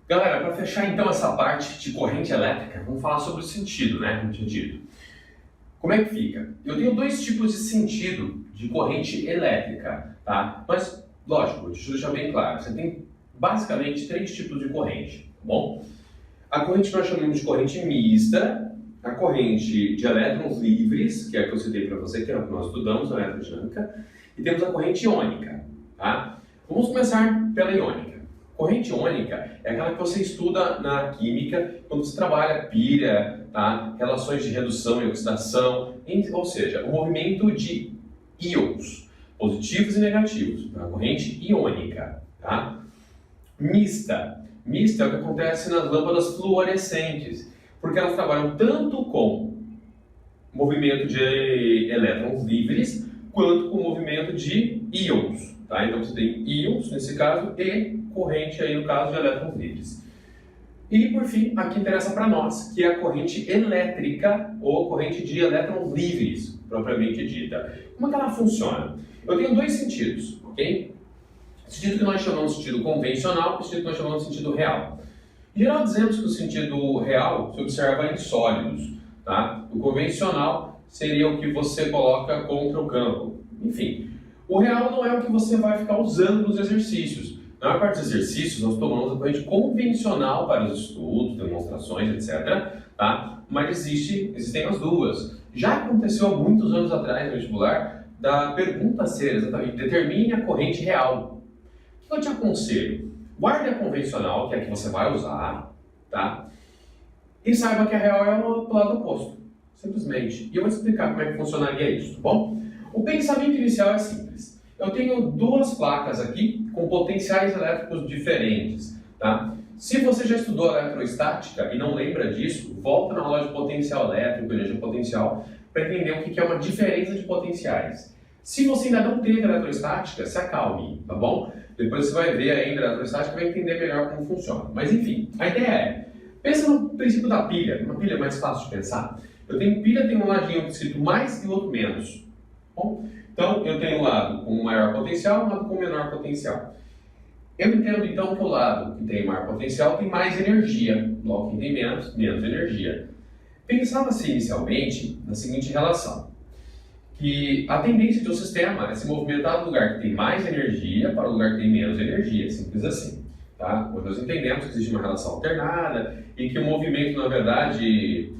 Galera, para fechar então essa parte de corrente elétrica, vamos falar sobre o sentido, né? Como tinha dito. Como é que fica? Eu tenho dois tipos de sentido de corrente elétrica, tá? Mas, lógico, deixa eu deixar bem claro, você tem basicamente três tipos de corrente, tá bom? A corrente que nós chamamos de corrente mista, a corrente de elétrons livres, que é a que eu citei para você, que é a que nós estudamos, a eletrodinâmica, e temos a corrente iônica, tá? Vamos começar pela iônica. Corrente iônica é aquela que você estuda na química quando você trabalha pilha, tá? Relações de redução e oxidação, ou seja, o movimento de íons, positivos e negativos, na corrente iônica. Tá? Mista é o que acontece nas lâmpadas fluorescentes, porque elas trabalham tanto com movimento de elétrons livres quanto com movimento de íons. Tá? Então você tem íons, nesse caso, e corrente, aí, no caso, de elétrons livres. E, por fim, a que interessa para nós, que é a corrente elétrica ou corrente de elétrons livres, propriamente dita. Como é que ela funciona? Eu tenho dois sentidos, ok? O sentido que nós chamamos de sentido convencional e o sentido que nós chamamos de sentido real. Em geral, dizemos que o sentido real se observa em sólidos, tá? O convencional seria o que você coloca contra o campo. Enfim, o real não é o que você vai ficar usando nos exercícios. Na maior parte dos exercícios, nós tomamos a corrente convencional para os estudos, demonstrações, etc. Tá? Mas existem as duas. Já aconteceu há muitos anos atrás no vestibular da pergunta ser exatamente, determine a corrente real. O que eu te aconselho? Guarde a convencional, que é a que você vai usar, tá? E saiba que a real é o lado oposto, simplesmente. E eu vou te explicar como é que funcionaria isso, tá bom? O pensamento inicial é simples. Eu tenho duas placas aqui com potenciais elétricos diferentes, tá? Se você já estudou eletroestática e não lembra disso, volta na aula de potencial elétrico, energia potencial, para entender o que é uma diferença de potenciais. Se você ainda não teve eletroestática, se acalme, tá bom? Depois você vai ver ainda a eletroestática e vai entender melhor como funciona. Mas enfim, a ideia é, pensa no princípio da pilha, uma pilha é mais fácil de pensar. Eu tenho pilha, tem um ladinho escrito mais e outro menos. Bom, então, eu tenho um lado com maior potencial e um lado com menor potencial. Eu entendo, então, que o lado que tem maior potencial tem mais energia, logo que tem menos energia. Pensava-se inicialmente na seguinte relação, que a tendência de um sistema é se movimentar do lugar que tem mais energia para o lugar que tem menos energia, simples assim. Tá? Hoje nós entendemos que existe uma relação alternada e que o movimento, na verdade,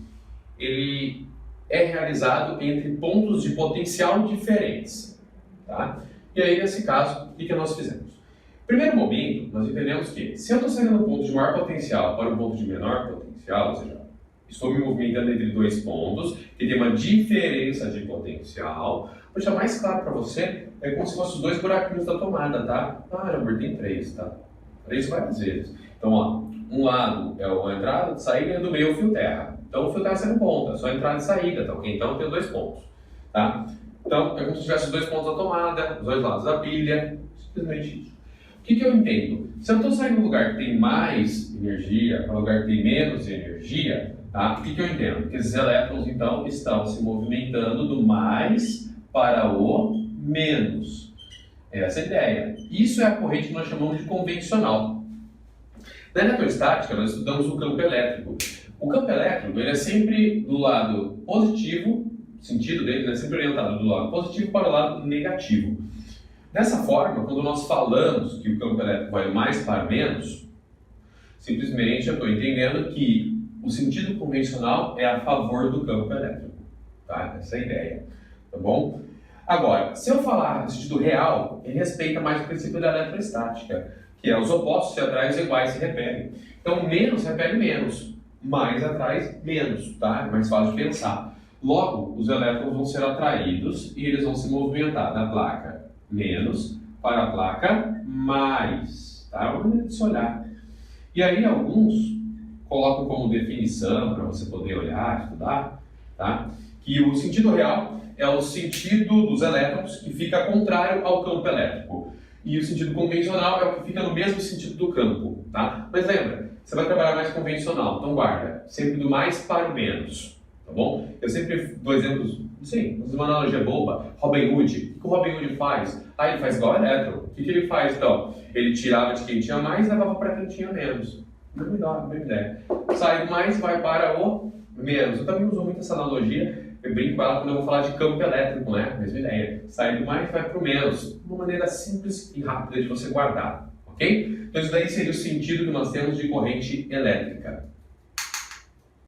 ele é realizado entre pontos de potencial diferentes. Tá? E aí, nesse caso, o que nós fizemos? Primeiro momento, nós entendemos que se eu estou saindo do ponto de maior potencial para um ponto de menor potencial, ou seja, estou me movimentando entre dois pontos que tem uma diferença de potencial, vou deixar mais claro para você, é como se fossem os dois buraquinhos da tomada, tá? Ah, já tem três, tá? Três várias vezes. Então, ó, um lado é a entrada, a saída, e do meio é o fio terra. Então o fio terra sendo ponta, só entrada e saída, tá ok? Então eu tenho dois pontos, tá? Então é como se tivesse dois pontos da tomada, os dois lados da pilha, simplesmente isso. O que eu entendo? Se eu estou saindo de um lugar que tem mais energia para um lugar que tem menos energia, tá? O que eu entendo? Que esses elétrons então estão se movimentando do mais para o menos. Essa é a ideia. Isso é a corrente que nós chamamos de convencional. Na eletroestática, nós estudamos o campo elétrico. O campo elétrico ele é sempre do lado positivo, o sentido dele é sempre orientado do lado positivo para o lado negativo. Dessa forma, quando nós falamos que o campo elétrico vai mais para menos, simplesmente eu estou entendendo que o sentido convencional é a favor do campo elétrico. Tá? Essa é a ideia. Tá bom? Agora, se eu falar no sentido real, ele respeita mais o princípio da eletroestática, que é os opostos se atraem, os iguais se repelem. Então, menos repele menos, mais atrai menos, tá? É mais fácil de pensar. Logo, os elétrons vão ser atraídos e eles vão se movimentar da placa menos para a placa mais, tá? É uma maneira de se olhar. E aí, alguns colocam como definição, para você poder olhar, estudar, tá? Que o sentido real é o sentido dos elétrons que fica contrário ao campo elétrico. E o sentido convencional é o que fica no mesmo sentido do campo, tá? Mas lembra, você vai trabalhar mais convencional, então guarda, sempre do mais para o menos, tá bom? Eu sempre dou exemplos, sim, uma analogia boba, Robin Hood. O que o Robin Hood faz? Ah, ele faz igual elétron. O que ele faz, então? Ele tirava de quem tinha mais e levava para quem tinha menos. Mesma ideia. Sai do mais, vai para o menos. Eu também uso muito essa analogia, eu brinco com ela quando eu vou falar de campo elétrico, né? Mesma ideia. Sai do mais, vai para o menos. Uma maneira simples e rápida de você guardar, ok? Então isso daí seria o sentido que nós temos de corrente elétrica.